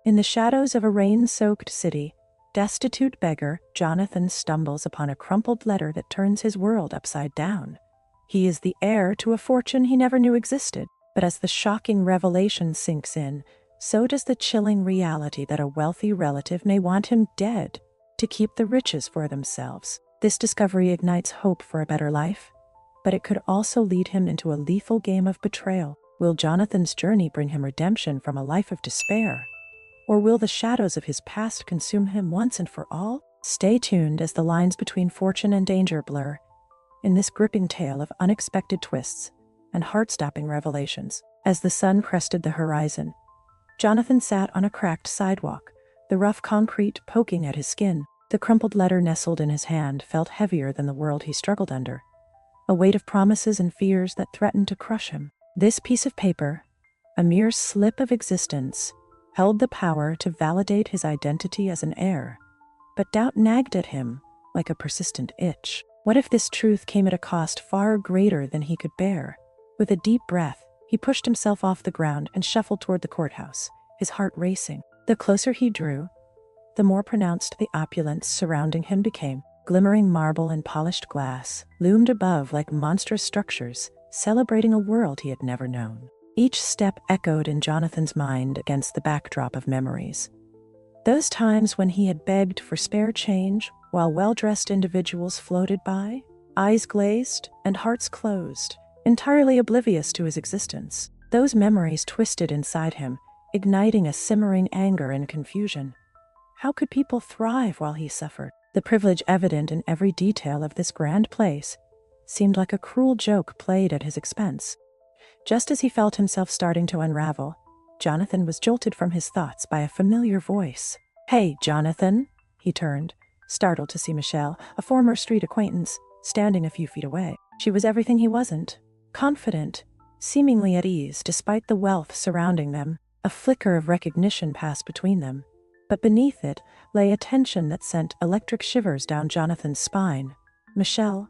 In the shadows of a rain-soaked city, destitute beggar Jonathan stumbles upon a crumpled letter that turns his world upside down. He is the heir to a fortune he never knew existed, but as the shocking revelation sinks in, so does the chilling reality that a wealthy relative may want him dead to keep the riches for themselves. This discovery ignites hope for a better life, but it could also lead him into a lethal game of betrayal. Will Jonathan's journey bring him redemption from a life of despair? Or will the shadows of his past consume him once and for all? Stay tuned as the lines between fortune and danger blur in this gripping tale of unexpected twists and heart-stopping revelations. As the sun crested the horizon, Jonathan sat on a cracked sidewalk, the rough concrete poking at his skin. The crumpled letter nestled in his hand felt heavier than the world he struggled under, a weight of promises and fears that threatened to crush him. This piece of paper, a mere slip of existence, held the power to validate his identity as an heir, but doubt nagged at him like a persistent itch. What if this truth came at a cost far greater than he could bear? With a deep breath, he pushed himself off the ground and shuffled toward the courthouse, his heart racing. The closer he drew, the more pronounced the opulence surrounding him became. Glimmering marble and polished glass loomed above like monstrous structures, celebrating a world he had never known. Each step echoed in Jonathan's mind against the backdrop of memories. Those times when he had begged for spare change while well-dressed individuals floated by, eyes glazed and hearts closed, entirely oblivious to his existence. Those memories twisted inside him, igniting a simmering anger and confusion. How could people thrive while he suffered? The privilege evident in every detail of this grand place seemed like a cruel joke played at his expense. Just as he felt himself starting to unravel, Jonathan was jolted from his thoughts by a familiar voice. "Hey, Jonathan!" He turned, startled to see Michelle, a former street acquaintance, standing a few feet away. She was everything he wasn't. Confident, seemingly at ease despite the wealth surrounding them. A flicker of recognition passed between them, but beneath it lay a tension that sent electric shivers down Jonathan's spine. Michelle,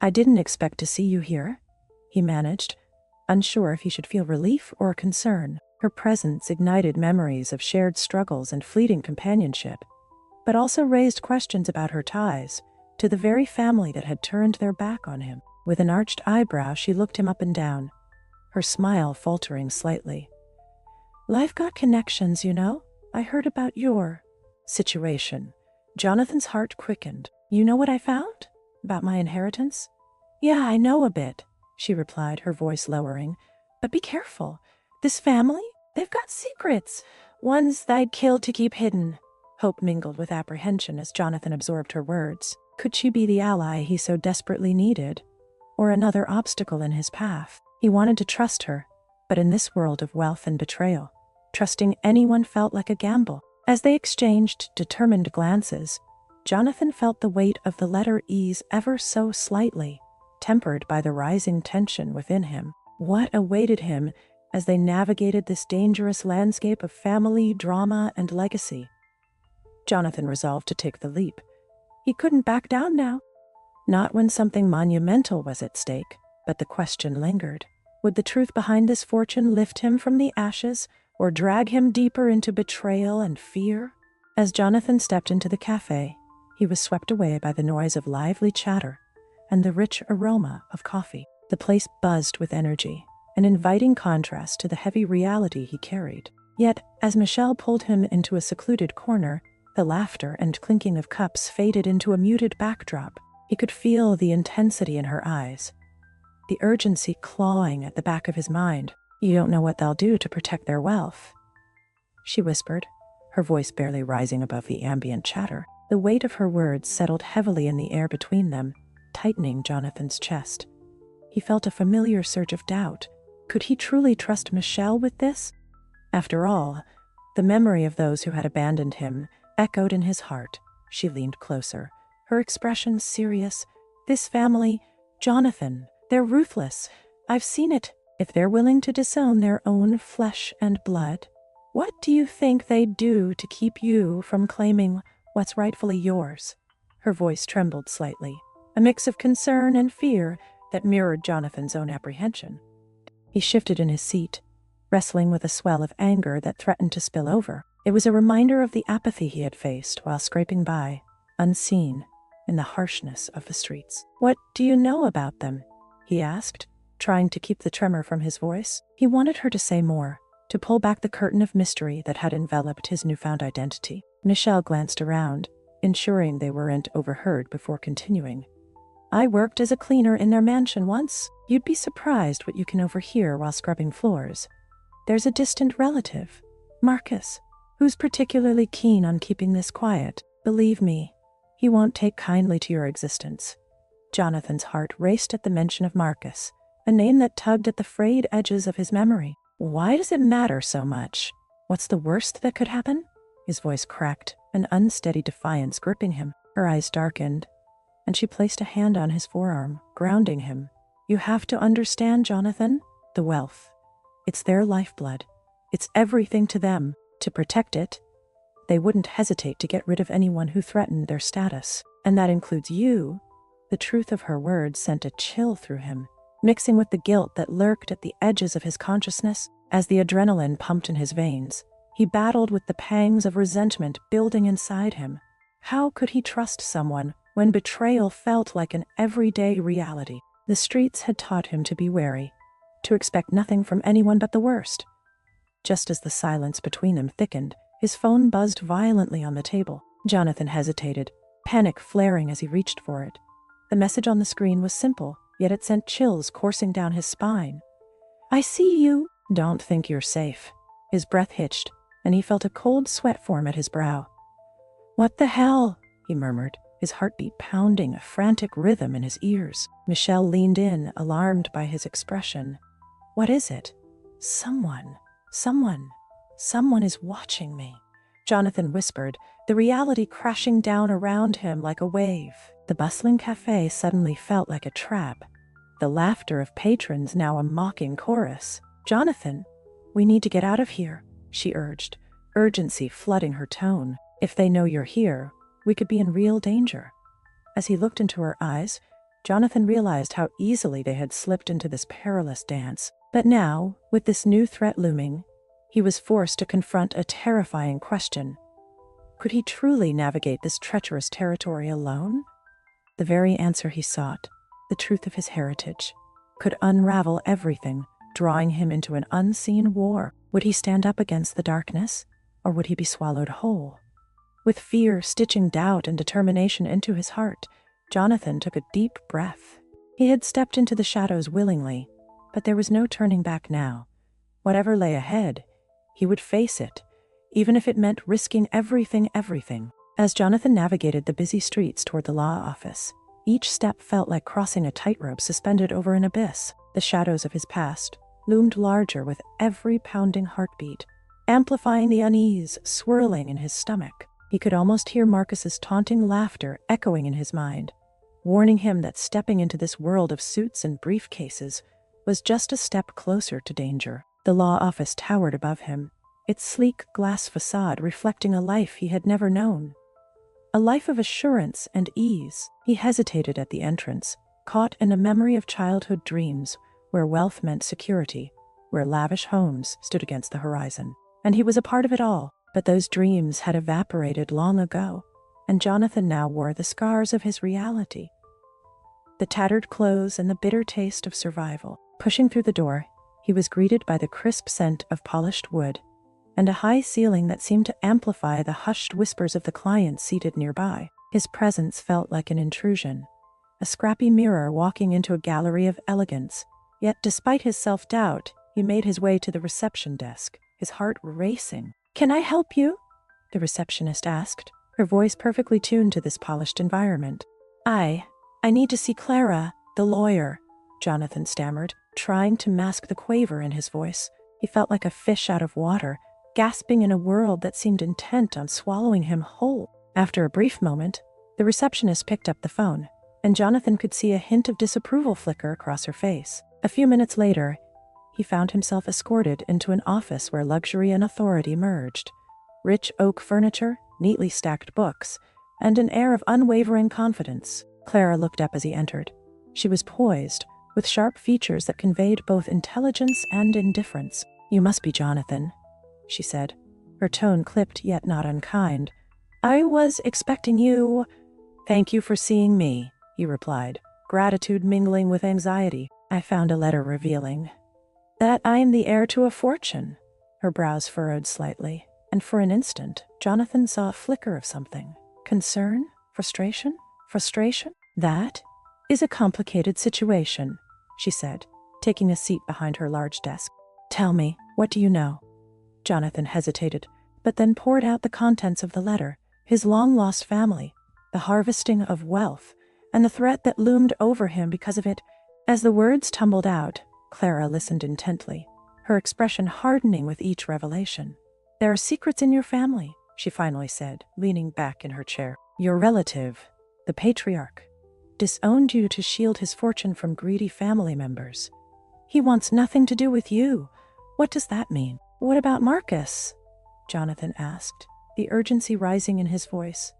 I didn't expect to see you here," he managed, unsure if he should feel relief or concern. Her presence ignited memories of shared struggles and fleeting companionship, but also raised questions about her ties to the very family that had turned their back on him. With an arched eyebrow, she looked him up and down, her smile faltering slightly. "Life got connections, you know. I heard about your situation." Jonathan's heart quickened. "You know what I found? About my inheritance?" "Yeah, I know a bit," she replied, her voice lowering. "But be careful. This family, they've got secrets, ones that I'd kill to keep hidden." Hope mingled with apprehension as Jonathan absorbed her words. Could she be the ally he so desperately needed, or another obstacle in his path? He wanted to trust her, but in this world of wealth and betrayal, trusting anyone felt like a gamble. As they exchanged determined glances, Jonathan felt the weight of the letter ease ever so slightly, tempered by the rising tension within him. What awaited him as they navigated this dangerous landscape of family, drama, and legacy? Jonathan resolved to take the leap. He couldn't back down now. Not when something monumental was at stake, but the question lingered. Would the truth behind this fortune lift him from the ashes, or drag him deeper into betrayal and fear? As Jonathan stepped into the cafe, he was swept away by the noise of lively chatter and the rich aroma of coffee. The place buzzed with energy, an inviting contrast to the heavy reality he carried. Yet, as Michelle pulled him into a secluded corner, the laughter and clinking of cups faded into a muted backdrop. He could feel the intensity in her eyes, the urgency clawing at the back of his mind. "You don't know what they'll do to protect their wealth," she whispered, her voice barely rising above the ambient chatter. The weight of her words settled heavily in the air between them, tightening Jonathan's chest. He felt a familiar surge of doubt. Could he truly trust Michelle with this? After all, the memory of those who had abandoned him echoed in his heart. She leaned closer, her expression serious. "This family, Jonathan, they're ruthless. I've seen it. If they're willing to disown their own flesh and blood, what do you think they'd do to keep you from claiming what's rightfully yours?" Her voice trembled slightly, a mix of concern and fear that mirrored Jonathan's own apprehension. He shifted in his seat, wrestling with a swell of anger that threatened to spill over. It was a reminder of the apathy he had faced while scraping by, unseen, in the harshness of the streets. "What do you know about them?" he asked, trying to keep the tremor from his voice. He wanted her to say more, to pull back the curtain of mystery that had enveloped his newfound identity. Michelle glanced around, ensuring they weren't overheard before continuing. "I worked as a cleaner in their mansion once. You'd be surprised what you can overhear while scrubbing floors. There's a distant relative, Marcus, who's particularly keen on keeping this quiet. Believe me, he won't take kindly to your existence." Jonathan's heart raced at the mention of Marcus, a name that tugged at the frayed edges of his memory. "Why does it matter so much? What's the worst that could happen?" His voice cracked, an unsteady defiance gripping him. Her eyes darkened, and she placed a hand on his forearm, grounding him. "You have to understand, Jonathan, the wealth. It's their lifeblood. It's everything to them. To protect it, they wouldn't hesitate to get rid of anyone who threatened their status. And that includes you." The truth of her words sent a chill through him, mixing with the guilt that lurked at the edges of his consciousness. As the adrenaline pumped in his veins, he battled with the pangs of resentment building inside him. How could he trust someone when betrayal felt like an everyday reality? The streets had taught him to be wary, to expect nothing from anyone but the worst. Just as the silence between them thickened, his phone buzzed violently on the table. Jonathan hesitated, panic flaring as he reached for it. The message on the screen was simple, yet it sent chills coursing down his spine. "I see you." "Don't think you're safe." His breath hitched, and he felt a cold sweat form at his brow. "What the hell?" he murmured, his heartbeat pounding a frantic rhythm in his ears. Michelle leaned in, alarmed by his expression. "What is it?" Someone is watching me," Jonathan whispered, the reality crashing down around him like a wave. The bustling cafe suddenly felt like a trap, the laughter of patrons now a mocking chorus. "Jonathan, we need to get out of here," she urged, urgency flooding her tone. "If they know you're here, we could be in real danger." As he looked into her eyes, Jonathan realized how easily they had slipped into this perilous dance. But now, with this new threat looming, he was forced to confront a terrifying question. Could he truly navigate this treacherous territory alone? The very answer he sought, the truth of his heritage, could unravel everything, drawing him into an unseen war. Would he stand up against the darkness, or would he be swallowed whole? With fear stitching doubt and determination into his heart, Jonathan took a deep breath. He had stepped into the shadows willingly, but there was no turning back now. Whatever lay ahead, he would face it, even if it meant risking everything. As Jonathan navigated the busy streets toward the law office, each step felt like crossing a tightrope suspended over an abyss. The shadows of his past loomed larger with every pounding heartbeat, amplifying the unease swirling in his stomach. He could almost hear Marcus's taunting laughter echoing in his mind, warning him that stepping into this world of suits and briefcases was just a step closer to danger. The law office towered above him, its sleek glass facade reflecting a life he had never known. A life of assurance and ease. He hesitated at the entrance, caught in a memory of childhood dreams where wealth meant security, where lavish homes stood against the horizon. And he was a part of it all, but those dreams had evaporated long ago, and Jonathan now wore the scars of his reality. The tattered clothes and the bitter taste of survival. Pushing through the door, he was greeted by the crisp scent of polished wood and a high ceiling that seemed to amplify the hushed whispers of the clients seated nearby. His presence felt like an intrusion, a scrappy mirror walking into a gallery of elegance. Yet despite his self-doubt, he made his way to the reception desk, his heart racing. "Can I help you?" the receptionist asked, her voice perfectly tuned to this polished environment. I need to see Clara, the lawyer," Jonathan stammered, trying to mask the quaver in his voice. He felt like a fish out of water, gasping in a world that seemed intent on swallowing him whole. After a brief moment, the receptionist picked up the phone, and Jonathan could see a hint of disapproval flicker across her face. A few minutes later, he found himself escorted into an office where luxury and authority merged. Rich oak furniture, neatly stacked books, and an air of unwavering confidence. Clara looked up as he entered. She was poised, with sharp features that conveyed both intelligence and indifference. "You must be Jonathan," she said, her tone clipped yet not unkind. "I was expecting you." "Thank you for seeing me," he replied, gratitude mingling with anxiety. "I found a letter revealing that I am the heir to a fortune." Her brows furrowed slightly, and for an instant, Jonathan saw a flicker of something. Concern? Frustration? Frustration? "That is a complicated situation," she said, taking a seat behind her large desk. "Tell me, what do you know?" Jonathan hesitated, but then poured out the contents of the letter, his long-lost family, the harvesting of wealth, and the threat that loomed over him because of it. As the words tumbled out, Clara listened intently, her expression hardening with each revelation. "There are secrets in your family," she finally said, leaning back in her chair. "Your relative, the patriarch, disowned you to shield his fortune from greedy family members. He wants nothing to do with you. What does that mean?" "What about Marcus?" Jonathan asked, the urgency rising in his voice.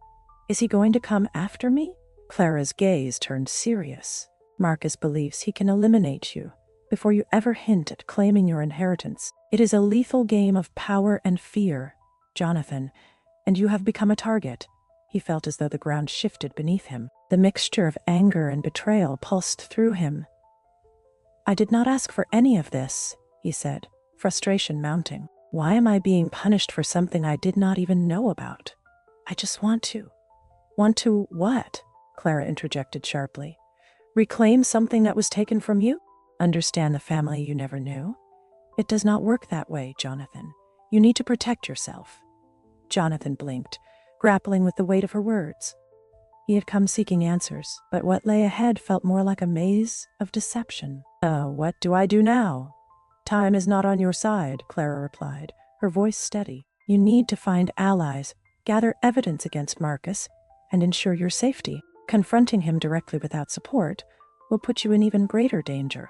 "Is he going to come after me?" Clara's gaze turned serious. "Marcus believes he can eliminate you before you ever hint at claiming your inheritance. It is a lethal game of power and fear, Jonathan, and you have become a target." He felt as though the ground shifted beneath him. The mixture of anger and betrayal pulsed through him. "I did not ask for any of this," he said, frustration mounting. "Why am I being punished for something I did not even know about? I just want to." "Want to what?" Clara interjected sharply. "Reclaim something that was taken from you? Understand the family you never knew? It does not work that way, Jonathan. You need to protect yourself." Jonathan blinked, grappling with the weight of her words. He had come seeking answers, but what lay ahead felt more like a maze of deception. What do I do now?" "Time is not on your side," Clara replied, her voice steady. "You need to find allies, gather evidence against Marcus, and ensure your safety. Confronting him directly without support will put you in even greater danger."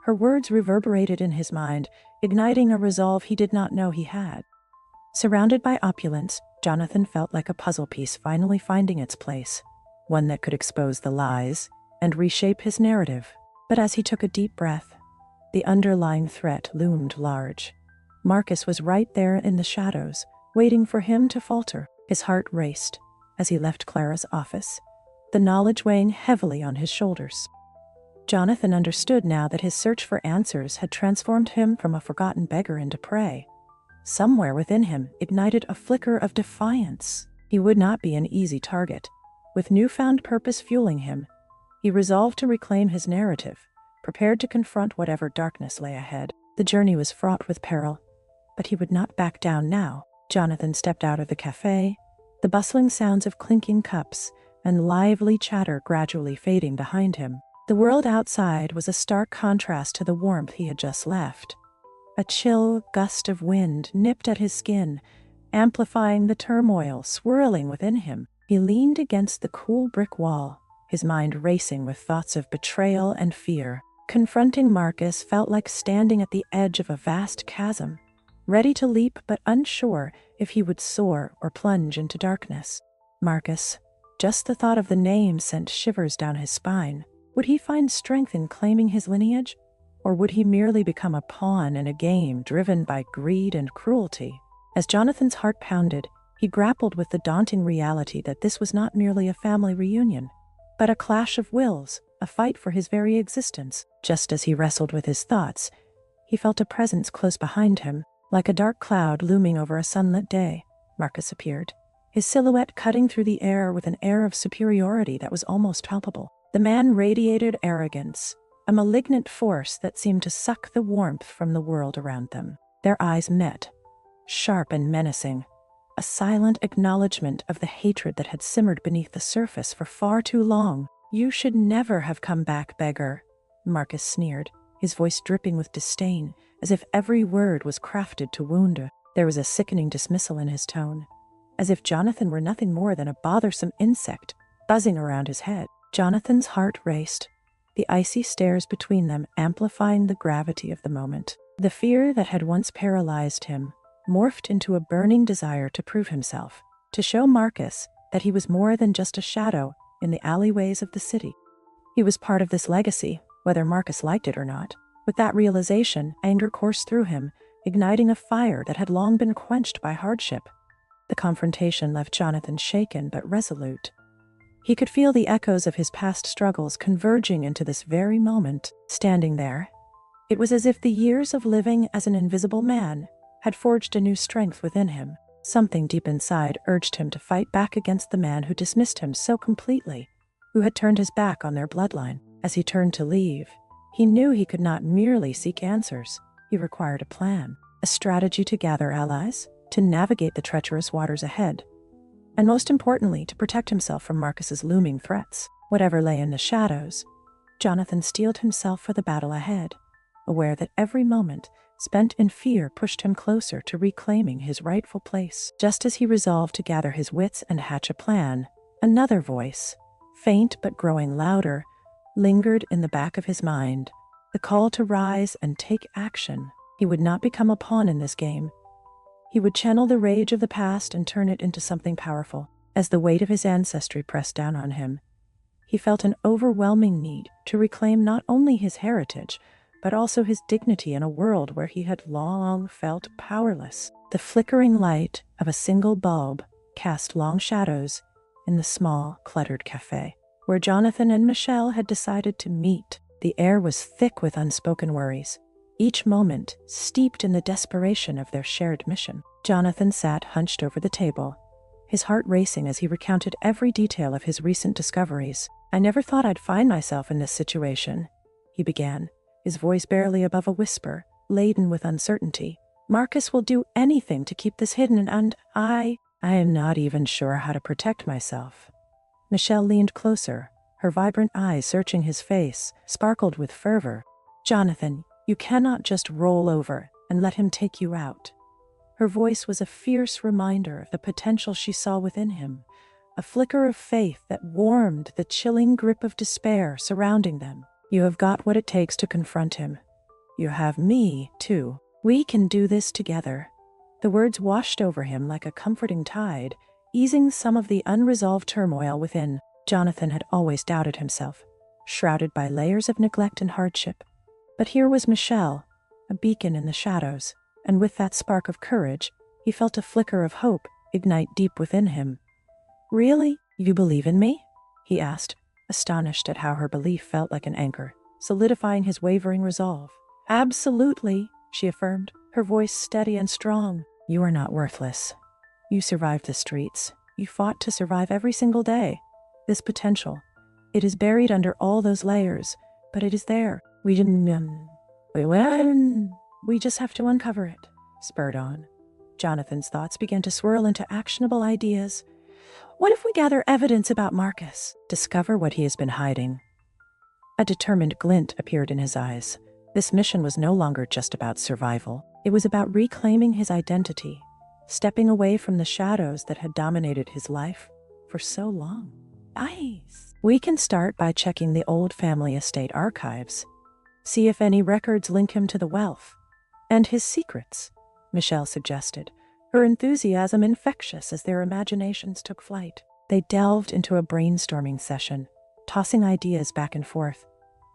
Her words reverberated in his mind, igniting a resolve he did not know he had. Surrounded by opulence, Jonathan felt like a puzzle piece finally finding its place, one that could expose the lies and reshape his narrative. But as he took a deep breath, the underlying threat loomed large. Marcus was right there in the shadows, waiting for him to falter. His heart raced as he left Clara's office, the knowledge weighing heavily on his shoulders. Jonathan understood now that his search for answers had transformed him from a forgotten beggar into prey. Somewhere within him ignited a flicker of defiance. He would not be an easy target. With newfound purpose fueling him, he resolved to reclaim his narrative, prepared to confront whatever darkness lay ahead. The journey was fraught with peril, but he would not back down now. Jonathan stepped out of the cafe, the bustling sounds of clinking cups and lively chatter gradually fading behind him. The world outside was a stark contrast to the warmth he had just left. A chill gust of wind nipped at his skin, amplifying the turmoil swirling within him. He leaned against the cool brick wall, his mind racing with thoughts of betrayal and fear. Confronting Marcus felt like standing at the edge of a vast chasm, ready to leap but unsure if he would soar or plunge into darkness. Marcus, just the thought of the name sent shivers down his spine. Would he find strength in claiming his lineage, or would he merely become a pawn in a game driven by greed and cruelty? As Jonathan's heart pounded, he grappled with the daunting reality that this was not merely a family reunion, but a clash of wills, a fight for his very existence. Just as he wrestled with his thoughts, he felt a presence close behind him, like a dark cloud looming over a sunlit day. Marcus appeared, his silhouette cutting through the air with an air of superiority that was almost palpable. The man radiated arrogance, a malignant force that seemed to suck the warmth from the world around them. Their eyes met, sharp and menacing, a silent acknowledgement of the hatred that had simmered beneath the surface for far too long. "You should never have come back, beggar," Marcus sneered, his voice dripping with disdain, as if every word was crafted to wound her. There was a sickening dismissal in his tone, as if Jonathan were nothing more than a bothersome insect buzzing around his head. Jonathan's heart raced, the icy stares between them amplifying the gravity of the moment. The fear that had once paralyzed him morphed into a burning desire to prove himself, to show Marcus that he was more than just a shadow in the alleyways of the city. He was part of this legacy, whether Marcus liked it or not. With that realization, anger coursed through him, igniting a fire that had long been quenched by hardship. The confrontation left Jonathan shaken but resolute. He could feel the echoes of his past struggles converging into this very moment. Standing there, it was as if the years of living as an invisible man had forged a new strength within him. Something deep inside urged him to fight back against the man who dismissed him so completely, who had turned his back on their bloodline. As he turned to leave, he knew he could not merely seek answers. He required a plan, a strategy to gather allies, to navigate the treacherous waters ahead, and most importantly, to protect himself from Marcus's looming threats. Whatever lay in the shadows, Jonathan steeled himself for the battle ahead, aware that every moment spent in fear pushed him closer to reclaiming his rightful place. Just as he resolved to gather his wits and hatch a plan, another voice, faint but growing louder, lingered in the back of his mind, the call to rise and take action. He would not become a pawn in this game. He would channel the rage of the past and turn it into something powerful. As the weight of his ancestry pressed down on him, he felt an overwhelming need to reclaim not only his heritage, but also his dignity in a world where he had long felt powerless. The flickering light of a single bulb cast long shadows in the small, cluttered cafe, where Jonathan and Michelle had decided to meet. The air was thick with unspoken worries, each moment steeped in the desperation of their shared mission. Jonathan sat hunched over the table, his heart racing as he recounted every detail of his recent discoveries. "I never thought I'd find myself in this situation," he began, his voice barely above a whisper, laden with uncertainty. "Marcus will do anything to keep this hidden, and I am not even sure how to protect myself." Michelle leaned closer, her vibrant eyes searching his face, sparkled with fervor. "Jonathan, you cannot just roll over and let him take you out." Her voice was a fierce reminder of the potential she saw within him, a flicker of faith that warmed the chilling grip of despair surrounding them. "You have got what it takes to confront him. You have me, too. We can do this together." The words washed over him like a comforting tide, easing some of the unresolved turmoil within. Jonathan had always doubted himself, shrouded by layers of neglect and hardship. But here was Michelle, a beacon in the shadows, and with that spark of courage, he felt a flicker of hope ignite deep within him. "Really? You believe in me?" he asked, astonished at how her belief felt like an anchor, solidifying his wavering resolve. "Absolutely," she affirmed, her voice steady and strong. "You are not worthless. You survived the streets. You fought to survive every single day. This potential, it is buried under all those layers, but it is there. We just have to uncover it." Spurred on, Jonathan's thoughts began to swirl into actionable ideas. What if we gather evidence about Marcus? Discover what he has been hiding? A determined glint appeared in his eyes. This mission was no longer just about survival. It was about reclaiming his identity, stepping away from the shadows that had dominated his life for so long. Nice. We can start by checking the old family estate archives. See if any records link him to the wealth and his secrets, Michelle suggested, her enthusiasm infectious as their imaginations took flight. They delved into a brainstorming session, tossing ideas back and forth,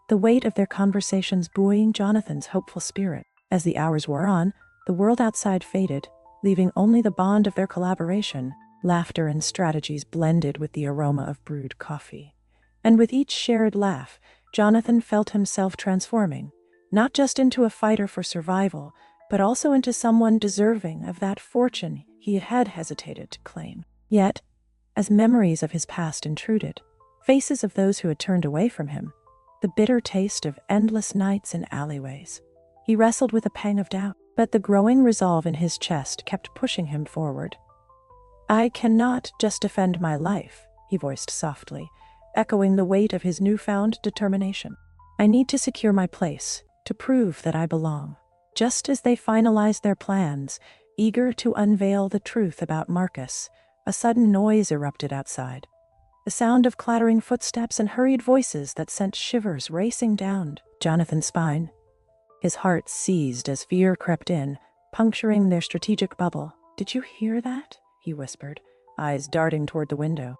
the weight of their conversations buoying Jonathan's hopeful spirit. As the hours wore on, the world outside faded, leaving only the bond of their collaboration. Laughter and strategies blended with the aroma of brewed coffee. And with each shared laugh, Jonathan felt himself transforming, not just into a fighter for survival, but also into someone deserving of that fortune he had hesitated to claim. Yet, as memories of his past intruded, faces of those who had turned away from him, the bitter taste of endless nights in alleyways, he wrestled with a pang of doubt, but the growing resolve in his chest kept pushing him forward. "I cannot just defend my life," he voiced softly, echoing the weight of his newfound determination. "I need to secure my place, to prove that I belong." Just as they finalized their plans, eager to unveil the truth about Marcus, a sudden noise erupted outside. The sound of clattering footsteps and hurried voices that sent shivers racing down Jonathan's spine. His heart seized as fear crept in, puncturing their strategic bubble. "Did you hear that?" he whispered, eyes darting toward the window.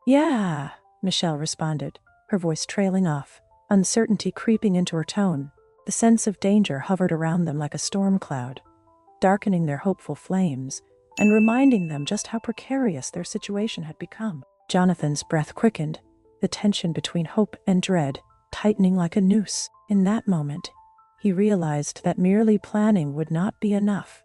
"Yeah," Michelle responded, her voice trailing off, uncertainty creeping into her tone. The sense of danger hovered around them like a storm cloud, darkening their hopeful flames and reminding them just how precarious their situation had become. Jonathan's breath quickened, the tension between hope and dread tightening like a noose. In that moment, he realized that merely planning would not be enough.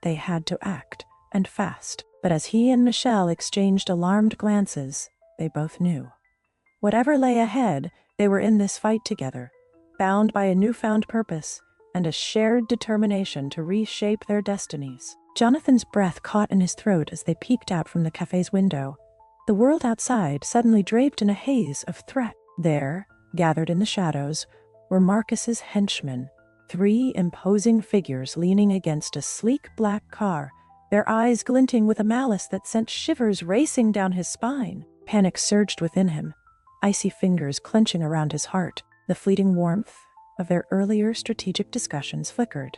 They had to act, and fast. But as he and Michelle exchanged alarmed glances, they both knew. Whatever lay ahead, they were in this fight together, bound by a newfound purpose and a shared determination to reshape their destinies. Jonathan's breath caught in his throat as they peeked out from the cafe's window. The world outside suddenly draped in a haze of threat. There, gathered in the shadows, were Marcus's henchmen, 3 imposing figures leaning against a sleek black car, their eyes glinting with a malice that sent shivers racing down his spine. Panic surged within him, icy fingers clenching around his heart. The fleeting warmth of their earlier strategic discussions flickered,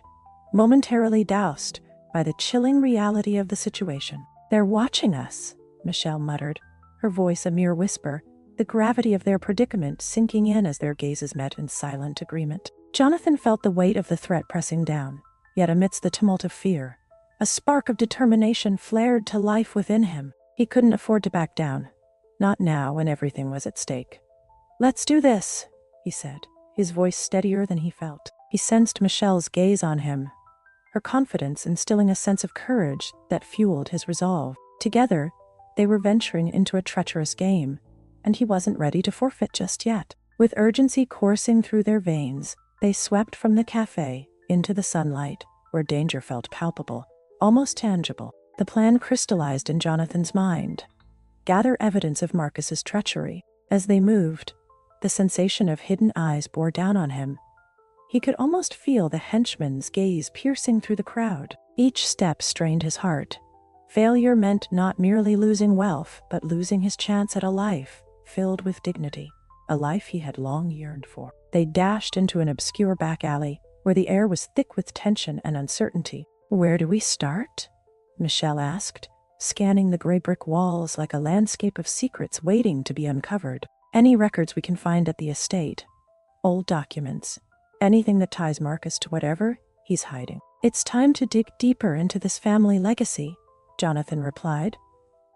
momentarily doused by the chilling reality of the situation. "They're watching us," Michelle muttered, her voice a mere whisper, the gravity of their predicament sinking in as their gazes met in silent agreement. Jonathan felt the weight of the threat pressing down, yet amidst the tumult of fear, a spark of determination flared to life within him. He couldn't afford to back down, not now when everything was at stake. "Let's do this," he said, his voice steadier than he felt. He sensed Michelle's gaze on him, her confidence instilling a sense of courage that fueled his resolve. Together, they were venturing into a treacherous game, and he wasn't ready to forfeit just yet. With urgency coursing through their veins, they swept from the cafe into the sunlight, where danger felt palpable, almost tangible. The plan crystallized in Jonathan's mind. Gather evidence of Marcus's treachery. As they moved, the sensation of hidden eyes bore down on him. He could almost feel the henchman's gaze piercing through the crowd. Each step strained his heart. Failure meant not merely losing wealth, but losing his chance at a life filled with dignity, a life he had long yearned for. They dashed into an obscure back alley, where the air was thick with tension and uncertainty. "Where do we start?" Michelle asked, scanning the gray brick walls like a landscape of secrets waiting to be uncovered. "Any records we can find at the estate. Old documents. Anything that ties Marcus to whatever he's hiding." "It's time to dig deeper into this family legacy," Jonathan replied,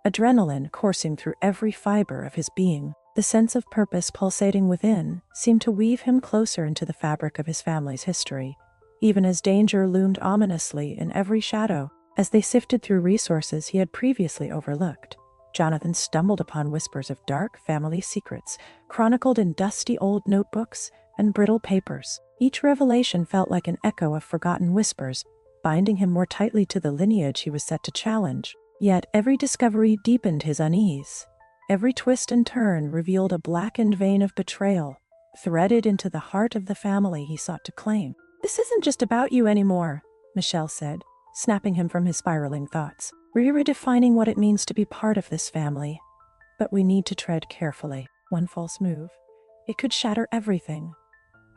adrenaline coursing through every fiber of his being. The sense of purpose pulsating within seemed to weave him closer into the fabric of his family's history, even as danger loomed ominously in every shadow. As they sifted through resources he had previously overlooked, Jonathan stumbled upon whispers of dark family secrets, chronicled in dusty old notebooks and brittle papers. Each revelation felt like an echo of forgotten whispers, binding him more tightly to the lineage he was set to challenge. Yet every discovery deepened his unease. Every twist and turn revealed a blackened vein of betrayal, threaded into the heart of the family he sought to claim. "This isn't just about you anymore," Michelle said, snapping him from his spiraling thoughts. "We're redefining what it means to be part of this family. But we need to tread carefully. One false move, it could shatter everything."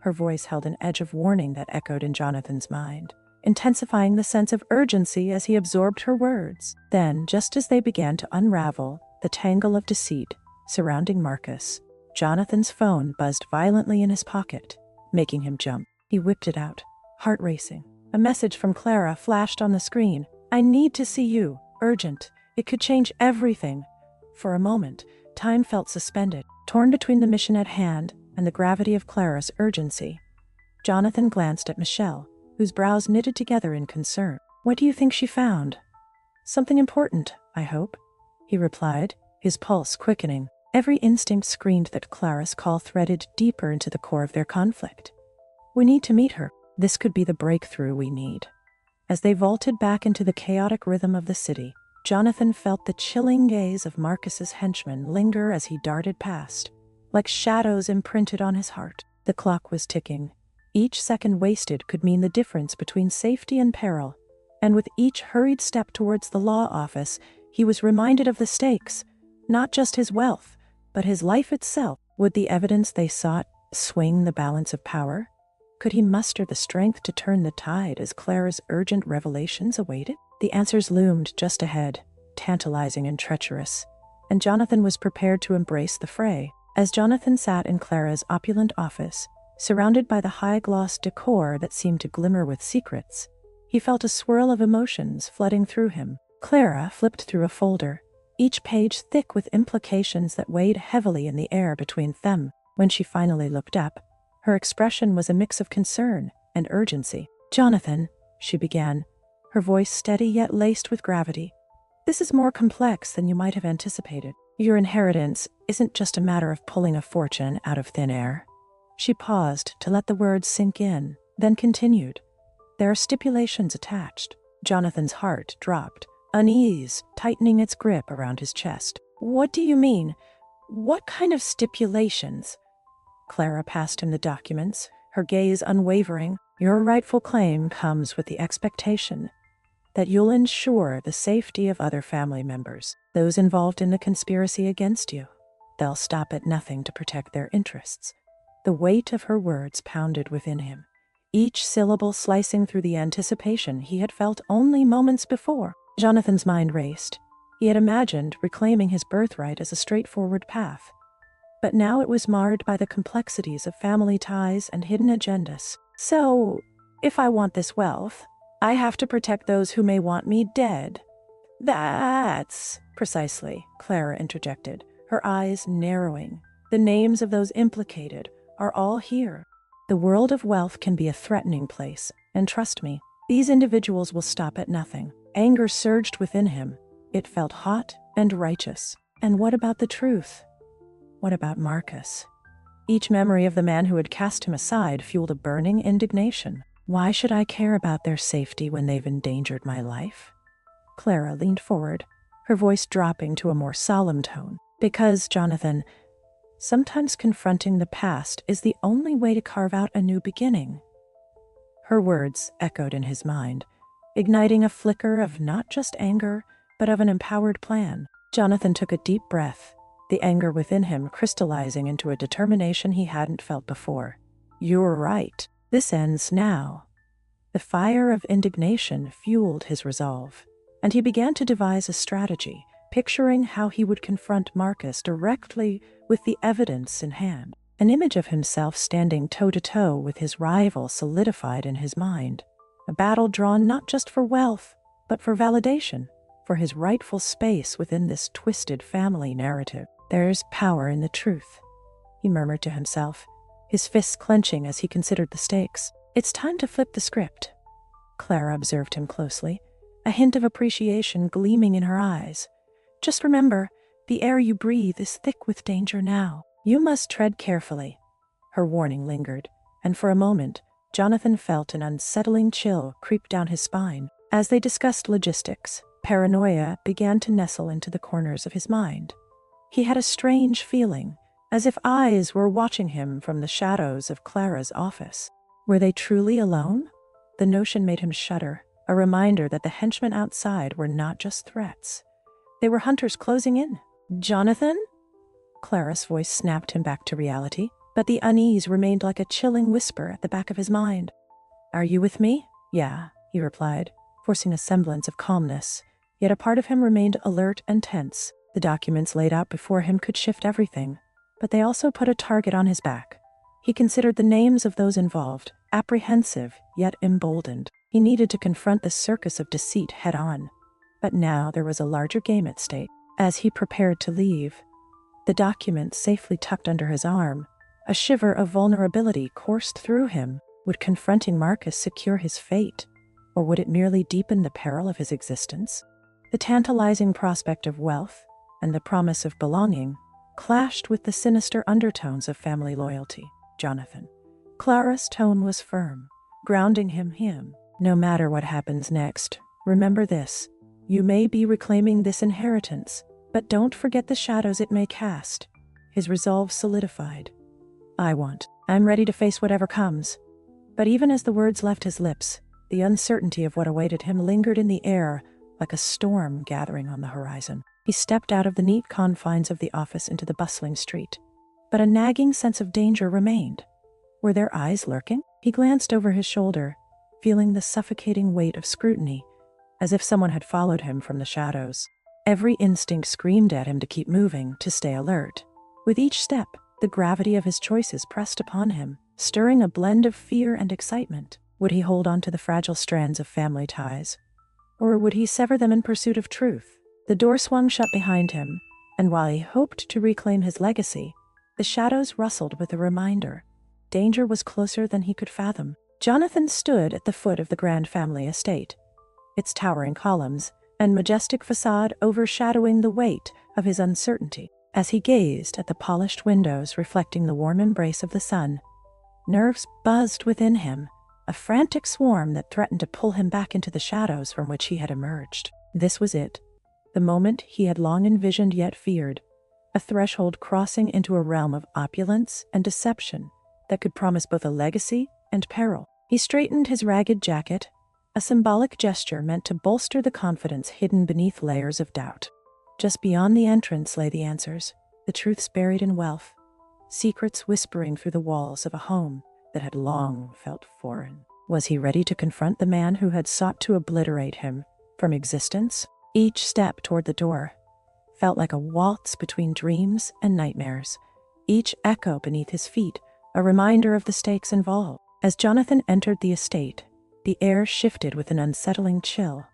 Her voice held an edge of warning that echoed in Jonathan's mind, intensifying the sense of urgency as he absorbed her words. Then, just as they began to unravel the tangle of deceit surrounding Marcus, Jonathan's phone buzzed violently in his pocket, making him jump. He whipped it out, heart racing. A message from Clara flashed on the screen. "I need to see you. Urgent. It could change everything." For a moment, time felt suspended, torn between the mission at hand and the gravity of Clara's urgency. Jonathan glanced at Michelle, whose brows knitted together in concern. "What do you think she found?" "Something important, I hope," he replied, his pulse quickening. Every instinct screamed that Clara's call threaded deeper into the core of their conflict. "We need to meet her. This could be the breakthrough we need." As they vaulted back into the chaotic rhythm of the city, Jonathan felt the chilling gaze of Marcus's henchmen linger as he darted past, like shadows imprinted on his heart. The clock was ticking. Each second wasted could mean the difference between safety and peril, and with each hurried step towards the law office, he was reminded of the stakes, not just his wealth, but his life itself. Would the evidence they sought swing the balance of power? Could he muster the strength to turn the tide as Clara's urgent revelations awaited? The answers loomed just ahead, tantalizing and treacherous, and Jonathan was prepared to embrace the fray. As Jonathan sat in Clara's opulent office, Surrounded by the high-gloss decor that seemed to glimmer with secrets, he felt a swirl of emotions flooding through him. Clara flipped through a folder, each page thick with implications that weighed heavily in the air between them. When she finally looked up, her expression was a mix of concern and urgency. "Jonathan," she began, her voice steady yet laced with gravity, "this is more complex than you might have anticipated. Your inheritance isn't just a matter of pulling a fortune out of thin air." She paused to let the words sink in, then continued. "There are stipulations attached." Jonathan's heart dropped, unease tightening its grip around his chest. "What do you mean? What kind of stipulations?" Clara passed him the documents, her gaze unwavering. "Your rightful claim comes with the expectation that you'll ensure the safety of other family members, those involved in the conspiracy against you. They'll stop at nothing to protect their interests." The weight of her words pounded within him, each syllable slicing through the anticipation he had felt only moments before. Jonathan's mind raced. He had imagined reclaiming his birthright as a straightforward path, but now it was marred by the complexities of family ties and hidden agendas. "So, if I want this wealth, I have to protect those who may want me dead." "That's precisely," Clara interjected, her eyes narrowing. "The names of those implicated are all here. The world of wealth can be a threatening place, and trust me, these individuals will stop at nothing." Anger surged within him. It felt hot and righteous. And what about the truth? What about Marcus? Each memory of the man who had cast him aside fueled a burning indignation. "Why should I care about their safety when they've endangered my life?" Clara leaned forward, her voice dropping to a more solemn tone. "Because, Jonathan, sometimes confronting the past is the only way to carve out a new beginning." Her words echoed in his mind, igniting a flicker of not just anger, but of an empowered plan. Jonathan took a deep breath, the anger within him crystallizing into a determination he hadn't felt before. "You're right. This ends now." The fire of indignation fueled his resolve, and he began to devise a strategy, picturing how he would confront Marcus directly with the evidence in hand. An image of himself standing toe-to-toe with his rival solidified in his mind. A battle drawn not just for wealth, but for validation, for his rightful space within this twisted family narrative. "There's power in the truth," he murmured to himself, his fists clenching as he considered the stakes. "It's time to flip the script." Clara observed him closely, a hint of appreciation gleaming in her eyes. "Just remember, the air you breathe is thick with danger now. You must tread carefully." Her warning lingered, and for a moment, Jonathan felt an unsettling chill creep down his spine. As they discussed logistics, paranoia began to nestle into the corners of his mind. He had a strange feeling, as if eyes were watching him from the shadows of Clara's office. Were they truly alone? The notion made him shudder, a reminder that the henchmen outside were not just threats. They were hunters closing in. "Jonathan?" Clara's voice snapped him back to reality, but the unease remained like a chilling whisper at the back of his mind. "Are you with me?" "Yeah," he replied, forcing a semblance of calmness, yet a part of him remained alert and tense. The documents laid out before him could shift everything, but they also put a target on his back. He considered the names of those involved, apprehensive yet emboldened. He needed to confront this circus of deceit head-on. But now there was a larger game at stake. As he prepared to leave, the document safely tucked under his arm, a shiver of vulnerability coursed through him. Would confronting Marcus secure his fate, or would it merely deepen the peril of his existence? The tantalizing prospect of wealth and the promise of belonging clashed with the sinister undertones of family loyalty. "Jonathan." Clara's tone was firm, grounding him. "No matter what happens next, remember this. You may be reclaiming this inheritance, but don't forget the shadows it may cast." His resolve solidified. I'm ready to face whatever comes." But even as the words left his lips, the uncertainty of what awaited him lingered in the air like a storm gathering on the horizon. He stepped out of the neat confines of the office into the bustling street, but a nagging sense of danger remained. Were there eyes lurking? He glanced over his shoulder, feeling the suffocating weight of scrutiny, as if someone had followed him from the shadows. Every instinct screamed at him to keep moving, to stay alert. With each step, the gravity of his choices pressed upon him. stirring a blend of fear and excitement. Would he hold on to the fragile strands of family ties? Or would he sever them in pursuit of truth? The door swung shut behind him, and while he hoped to reclaim his legacy, the shadows rustled with a reminder. Danger was closer than he could fathom. Jonathan stood at the foot of the grand family estate, its towering columns and majestic facade overshadowing the weight of his uncertainty. As he gazed at the polished windows reflecting the warm embrace of the sun, nerves buzzed within him, a frantic swarm that threatened to pull him back into the shadows from which he had emerged. This was it, the moment he had long envisioned yet feared, a threshold crossing into a realm of opulence and deception that could promise both a legacy and peril. He straightened his ragged jacket, a symbolic gesture meant to bolster the confidence hidden beneath layers of doubt. Just beyond the entrance lay the answers, the truths buried in wealth, secrets whispering through the walls of a home that had long felt foreign. Was he ready to confront the man who had sought to obliterate him from existence? Each step toward the door felt like a waltz between dreams and nightmares, each echo beneath his feet a reminder of the stakes involved. As Jonathan entered the estate, the air shifted with an unsettling chill.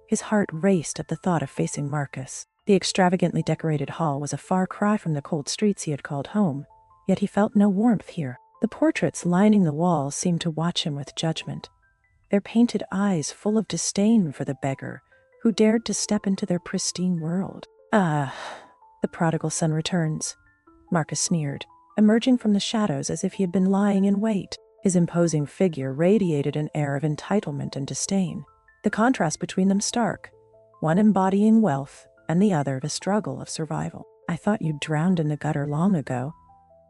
His heart raced at the thought of facing Marcus. The extravagantly decorated hall was a far cry from the cold streets he had called home, yet he felt no warmth here. The portraits lining the walls seemed to watch him with judgment, their painted eyes full of disdain for the beggar who dared to step into their pristine world. "Ah, the prodigal son returns," Marcus sneered, emerging from the shadows as if he had been lying in wait. His imposing figure radiated an air of entitlement and disdain, the contrast between them stark, one embodying wealth and the other the struggle of survival. "I thought you'd drowned in the gutter long ago."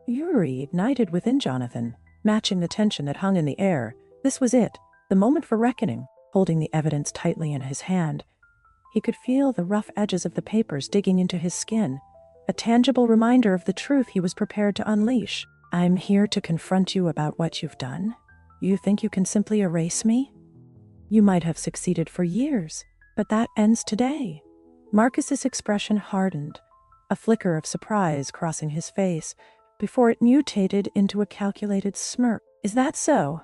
Fury ignited within Jonathan, matching the tension that hung in the air. This was it, the moment for reckoning. Holding the evidence tightly in his hand, he could feel the rough edges of the papers digging into his skin, a tangible reminder of the truth he was prepared to unleash. "I'm here to confront you about what you've done. You think you can simply erase me? You might have succeeded for years, but that ends today." Marcus's expression hardened, a flicker of surprise crossing his face, before it mutated into a calculated smirk. "Is that so?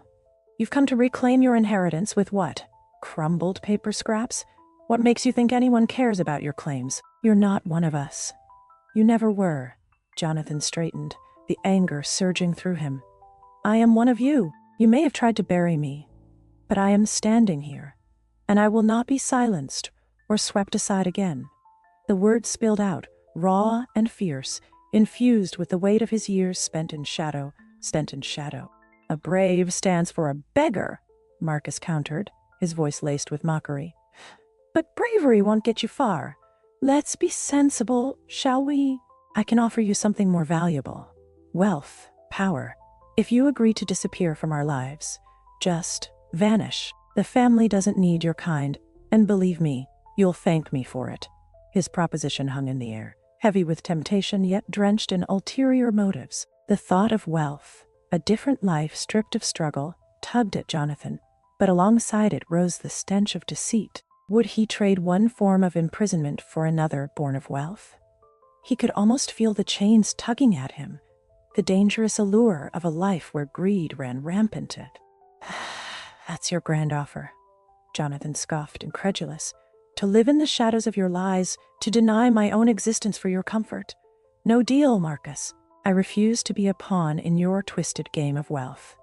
You've come to reclaim your inheritance with what? Crumbled paper scraps? What makes you think anyone cares about your claims? You're not one of us. You never were." Jonathan straightened, the anger surging through him. "I am one of you. You may have tried to bury me, but I am standing here, and I will not be silenced or swept aside again." The words spilled out, raw and fierce, infused with the weight of his years spent in shadow. "A brave stands for a beggar," Marcus countered, his voice laced with mockery. "But bravery won't get you far. Let's be sensible, shall we? I can offer you something more valuable. Wealth, power. If you agree to disappear from our lives, just vanish. The family doesn't need your kind, and believe me, you'll thank me for it." His proposition hung in the air, heavy with temptation yet drenched in ulterior motives. The thought of wealth, a different life stripped of struggle, tugged at Jonathan, but alongside it rose the stench of deceit. Would he trade one form of imprisonment for another born of wealth? He could almost feel the chains tugging at him, the dangerous allure of a life where greed ran rampant. "That's your grand offer," Jonathan scoffed, incredulous. "To live in the shadows of your lies, to deny my own existence for your comfort. No deal, Marcus. I refuse to be a pawn in your twisted game of wealth."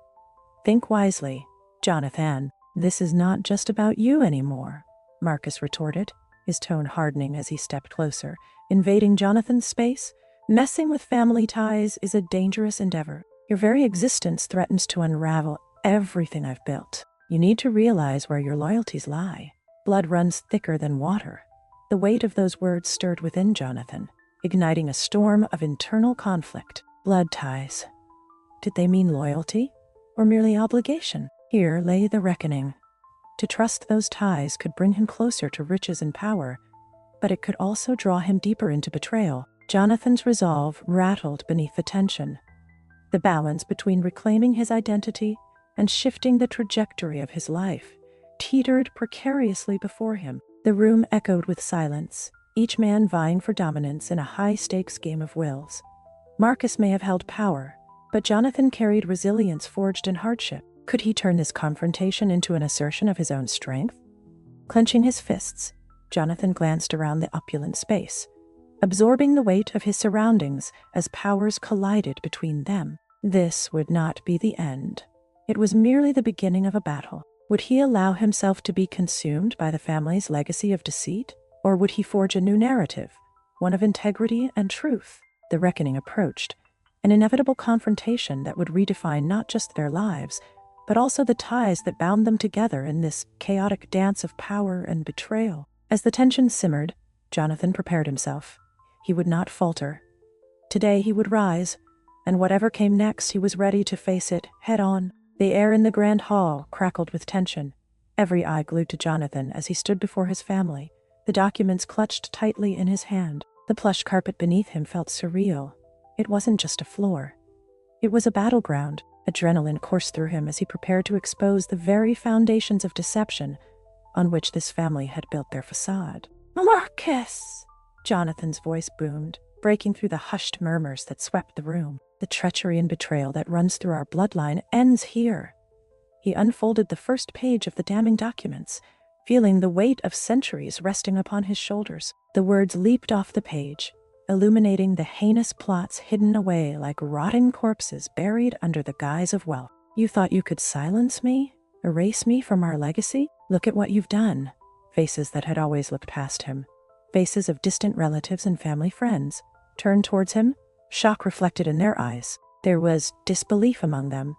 "Think wisely, Jonathan. This is not just about you anymore," Marcus retorted, his tone hardening as he stepped closer, invading Jonathan's space. "Messing with family ties is a dangerous endeavor. Your very existence threatens to unravel everything I've built. You need to realize where your loyalties lie. Blood runs thicker than water." The weight of those words stirred within Jonathan, igniting a storm of internal conflict. Blood ties. Did they mean loyalty, or merely obligation? Here lay the reckoning. To trust those ties could bring him closer to riches and power, but it could also draw him deeper into betrayal. Jonathan's resolve rattled beneath the tension. The balance between reclaiming his identity and shifting the trajectory of his life teetered precariously before him. The room echoed with silence, each man vying for dominance in a high-stakes game of wills. Marcus may have held power, But Jonathan carried resilience forged in hardship. Could he turn this confrontation into an assertion of his own strength? Clenching his fists, Jonathan glanced around the opulent space, absorbing the weight of his surroundings as powers collided between them. This would not be the end. It was merely the beginning of a battle. Would he allow himself to be consumed by the family's legacy of deceit? Or would he forge a new narrative, one of integrity and truth? The reckoning approached, an inevitable confrontation that would redefine not just their lives, but also the ties that bound them together in this chaotic dance of power and betrayal. As the tension simmered, Jonathan prepared himself. He would not falter. Today he would rise, and whatever came next, he was ready to face it head on. The air in the grand hall crackled with tension, every eye glued to Jonathan as he stood before his family, the documents clutched tightly in his hand. The plush carpet beneath him felt surreal. It wasn't just a floor. It was a battleground. Adrenaline coursed through him as he prepared to expose the very foundations of deception on which this family had built their facade. "Marcus!" Jonathan's voice boomed, breaking through the hushed murmurs that swept the room. "The treachery and betrayal that runs through our bloodline ends here." He unfolded the first page of the damning documents, feeling the weight of centuries resting upon his shoulders. The words leaped off the page, illuminating the heinous plots hidden away like rotting corpses buried under the guise of wealth. "You thought you could silence me? Erase me from our legacy? Look at what you've done." Faces that had always looked past him, faces of distant relatives and family friends, turned towards him, shock reflected in their eyes. There was disbelief among them,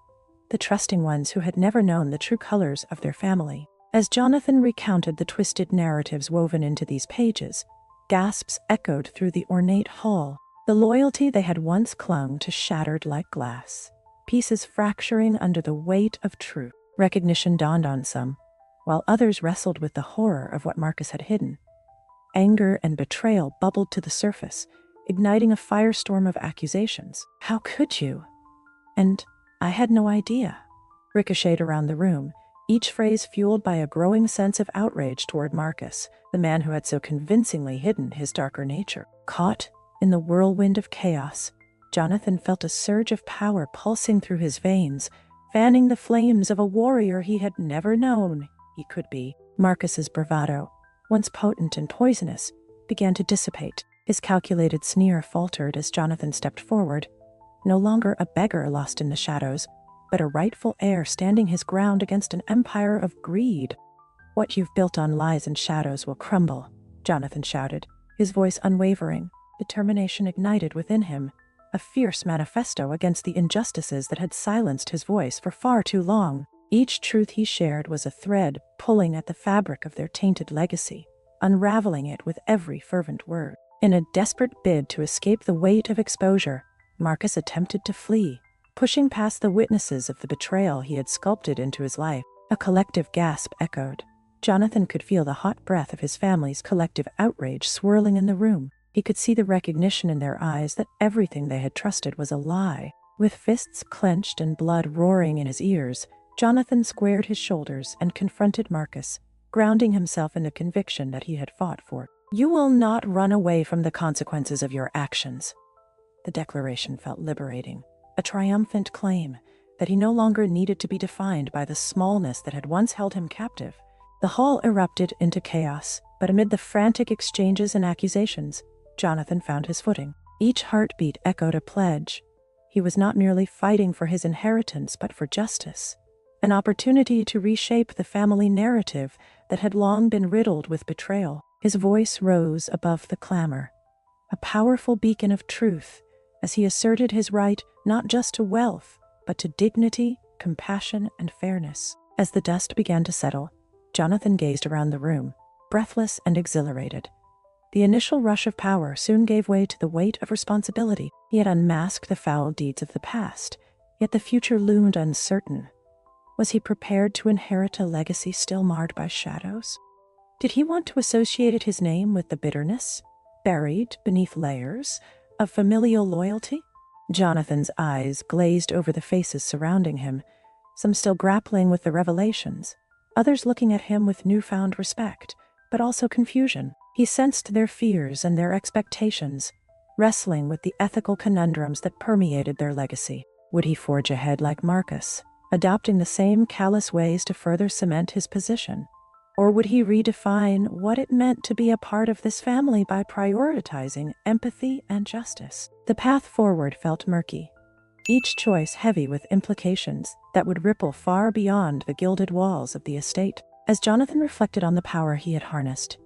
the trusting ones who had never known the true colors of their family. As Jonathan recounted the twisted narratives woven into these pages, gasps echoed through the ornate hall. The loyalty they had once clung to shattered like glass, pieces fracturing under the weight of truth. Recognition dawned on some, while others wrestled with the horror of what Marcus had hidden. Anger and betrayal bubbled to the surface, igniting a firestorm of accusations. "How could you?" And "I had no idea," ricocheted around the room, each phrase fueled by a growing sense of outrage toward Marcus, the man who had so convincingly hidden his darker nature. Caught in the whirlwind of chaos, Jonathan felt a surge of power pulsing through his veins, fanning the flames of a warrior he had never known he could be. Marcus's bravado, once potent and poisonous, began to dissipate. His calculated sneer faltered as Jonathan stepped forward, no longer a beggar lost in the shadows, but a rightful heir standing his ground against an empire of greed. "What you've built on lies and shadows will crumble," Jonathan shouted, his voice unwavering, determination ignited within him, a fierce manifesto against the injustices that had silenced his voice for far too long. Each truth he shared was a thread pulling at the fabric of their tainted legacy, unraveling it with every fervent word. In a desperate bid to escape the weight of exposure, Marcus attempted to flee, pushing past the witnesses of the betrayal he had sculpted into his life. A collective gasp echoed. Jonathan could feel the hot breath of his family's collective outrage swirling in the room. He could see the recognition in their eyes that everything they had trusted was a lie. With fists clenched and blood roaring in his ears, Jonathan squared his shoulders and confronted Marcus, grounding himself in the conviction that he had fought for. "You will not run away from the consequences of your actions." The declaration felt liberating, a triumphant claim that he no longer needed to be defined by the smallness that had once held him captive. The hall erupted into chaos, but amid the frantic exchanges and accusations, Jonathan found his footing. Each heartbeat echoed a pledge. He was not merely fighting for his inheritance, but for justice, an opportunity to reshape the family narrative that had long been riddled with betrayal. His voice rose above the clamor, a powerful beacon of truth, as he asserted his right not just to wealth, but to dignity, compassion, and fairness. As the dust began to settle, Jonathan gazed around the room, breathless and exhilarated. The initial rush of power soon gave way to the weight of responsibility. He had unmasked the foul deeds of the past, yet the future loomed uncertain. Was he prepared to inherit a legacy still marred by shadows? Did he want to associate his name with the bitterness, buried beneath layers of familial loyalty? Jonathan's eyes glazed over the faces surrounding him, some still grappling with the revelations, others looking at him with newfound respect, but also confusion. He sensed their fears and their expectations, wrestling with the ethical conundrums that permeated their legacy. Would he forge ahead like Marcus, adopting the same callous ways to further cement his position? Or would he redefine what it meant to be a part of this family by prioritizing empathy and justice? The path forward felt murky, each choice heavy with implications that would ripple far beyond the gilded walls of the estate. As Jonathan reflected on the power he had harnessed,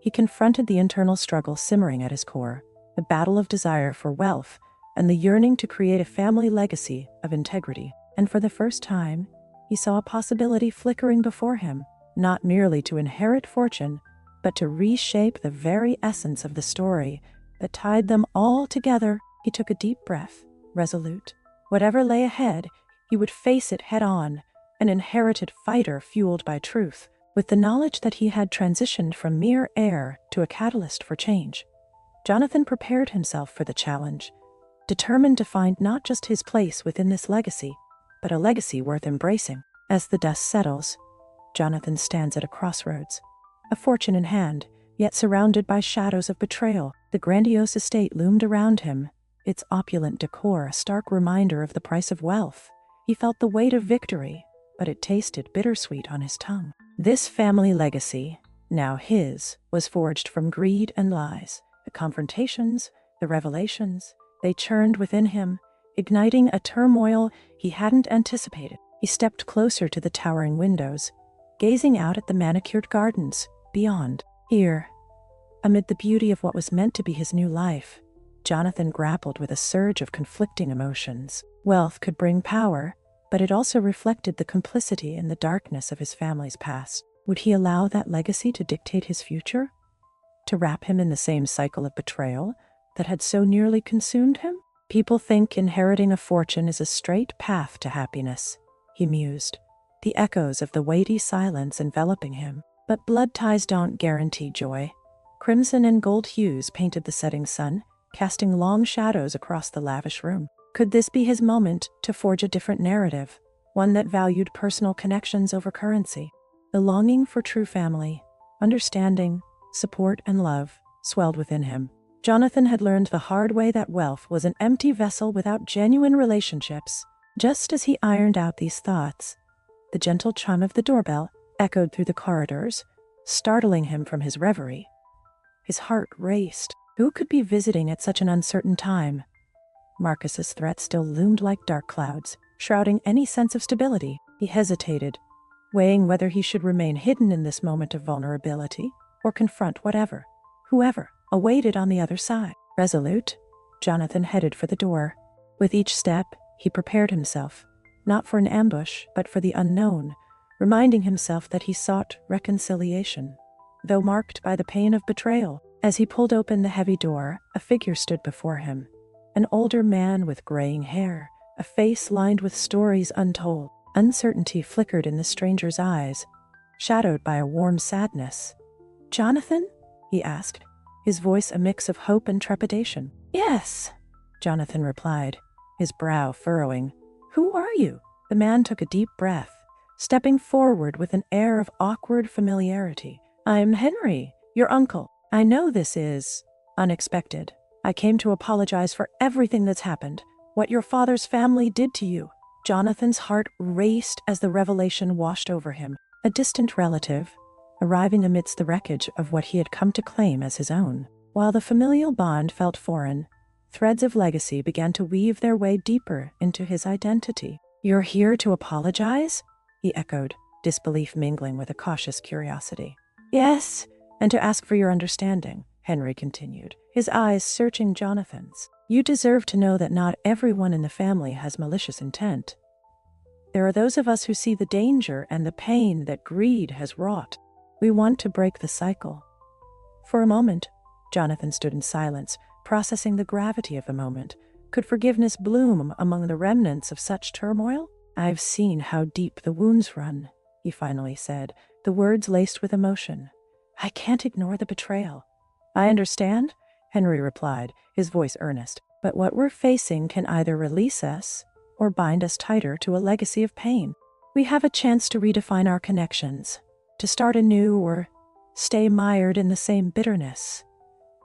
he confronted the internal struggle simmering at his core, the battle of desire for wealth and the yearning to create a family legacy of integrity. And for the first time, he saw a possibility flickering before him, not merely to inherit fortune, but to reshape the very essence of the story that tied them all together. He took a deep breath, resolute. Whatever lay ahead, he would face it head on, an inherited fighter fueled by truth, with the knowledge that he had transitioned from mere heir to a catalyst for change. Jonathan prepared himself for the challenge, determined to find not just his place within this legacy, but a legacy worth embracing. As the dust settles, Jonathan stands at a crossroads, a fortune in hand, yet surrounded by shadows of betrayal. The grandiose estate loomed around him, its opulent decor a stark reminder of the price of wealth. He felt the weight of victory, but it tasted bittersweet on his tongue. This family legacy, now his, was forged from greed and lies. The confrontations, the revelations, they churned within him, igniting a turmoil he hadn't anticipated. He stepped closer to the towering windows, gazing out at the manicured gardens beyond. Here, amid the beauty of what was meant to be his new life, Jonathan grappled with a surge of conflicting emotions. Wealth could bring power, but it also reflected the complicity and the darkness of his family's past. Would he allow that legacy to dictate his future? To wrap him in the same cycle of betrayal that had so nearly consumed him? People think inheriting a fortune is a straight path to happiness, he mused, the echoes of the weighty silence enveloping him. But blood ties don't guarantee joy. Crimson and gold hues painted the setting sun, casting long shadows across the lavish room. Could this be his moment to forge a different narrative, one that valued personal connections over currency? The longing for true family, understanding, support, and love swelled within him. Jonathan had learned the hard way that wealth was an empty vessel without genuine relationships. Just as he ironed out these thoughts, the gentle chime of the doorbell echoed through the corridors, startling him from his reverie. His heart raced. Who could be visiting at such an uncertain time? Marcus's threat still loomed like dark clouds, shrouding any sense of stability. He hesitated, weighing whether he should remain hidden in this moment of vulnerability or confront whoever awaited on the other side. Resolute, Jonathan headed for the door. With each step, he prepared himself, not for an ambush, but for the unknown, reminding himself that he sought reconciliation, though marked by the pain of betrayal. As he pulled open the heavy door, a figure stood before him, an older man with graying hair, a face lined with stories untold. Uncertainty flickered in the stranger's eyes, shadowed by a warm sadness. "Jonathan?" he asked, his voice a mix of hope and trepidation. "Yes," Jonathan replied, his brow furrowing. "Who are you?" The man took a deep breath, stepping forward with an air of awkward familiarity. "I'm Henry, your uncle. I know this is unexpected. I came to apologize for everything that's happened, what your father's family did to you." Jonathan's heart raced as the revelation washed over him. A distant relative, arriving amidst the wreckage of what he had come to claim as his own. While the familial bond felt foreign, threads of legacy began to weave their way deeper into his identity. "You're here to apologize?" he echoed, disbelief mingling with a cautious curiosity. "Yes, and to ask for your understanding," Henry continued, his eyes searching Jonathan's. "You deserve to know that not everyone in the family has malicious intent. There are those of us who see the danger and the pain that greed has wrought. We want to break the cycle." For a moment, Jonathan stood in silence, processing the gravity of the moment. Could forgiveness bloom among the remnants of such turmoil? "I've seen how deep the wounds run," he finally said, the words laced with emotion. "I can't ignore the betrayal." "I understand," Henry replied, his voice earnest. "But what we're facing can either release us or bind us tighter to a legacy of pain. We have a chance to redefine our connections, to start anew or stay mired in the same bitterness."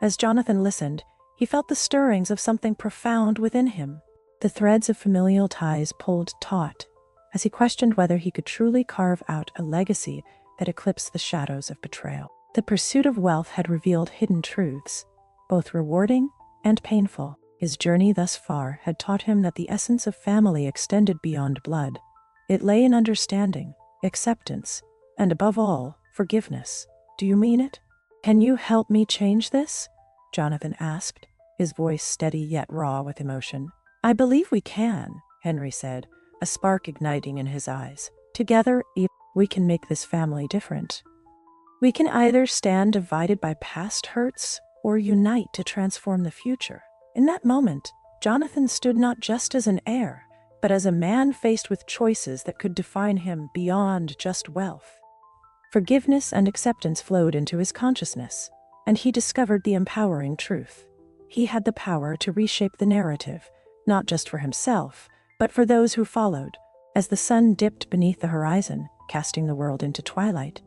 As Jonathan listened, he felt the stirrings of something profound within him. The threads of familial ties pulled taut as he questioned whether he could truly carve out a legacy that eclipsed the shadows of betrayal. The pursuit of wealth had revealed hidden truths, both rewarding and painful. His journey thus far had taught him that the essence of family extended beyond blood. It lay in understanding, acceptance, and above all, forgiveness. "Do you mean it? Can you help me change this?" Jonathan asked, his voice steady yet raw with emotion. "I believe we can," Henry said, a spark igniting in his eyes. "Together, we can make this family different. We can either stand divided by past hurts or unite to transform the future." In that moment, Jonathan stood not just as an heir, but as a man faced with choices that could define him beyond just wealth. Forgiveness and acceptance flowed into his consciousness, and he discovered the empowering truth. He had the power to reshape the narrative, not just for himself, but for those who followed. As the sun dipped beneath the horizon, casting the world into twilight,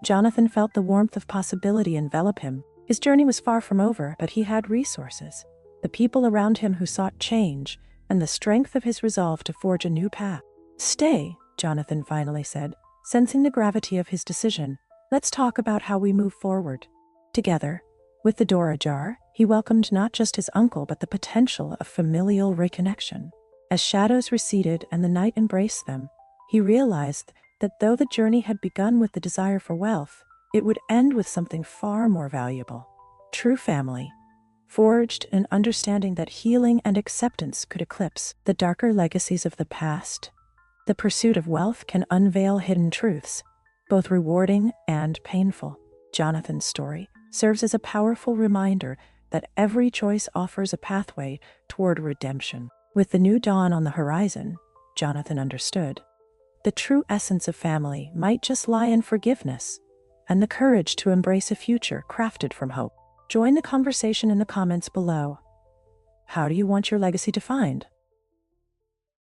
Jonathan felt the warmth of possibility envelop him. His journey was far from over, but he had resources, the people around him who sought change, and the strength of his resolve to forge a new path. "Stay," Jonathan finally said, sensing the gravity of his decision. "Let's talk about how we move forward." Together, with the door ajar, he welcomed not just his uncle but the potential of familial reconnection. As shadows receded and the night embraced them, he realized that though the journey had begun with the desire for wealth, it would end with something far more valuable: true family, forged in understanding that healing and acceptance could eclipse the darker legacies of the past. The pursuit of wealth can unveil hidden truths, both rewarding and painful. Jonathan's story serves as a powerful reminder that every choice offers a pathway toward redemption. With the new dawn on the horizon, Jonathan understood the true essence of family might just lie in forgiveness and the courage to embrace a future crafted from hope. Join the conversation in the comments below. How do you want your legacy defined?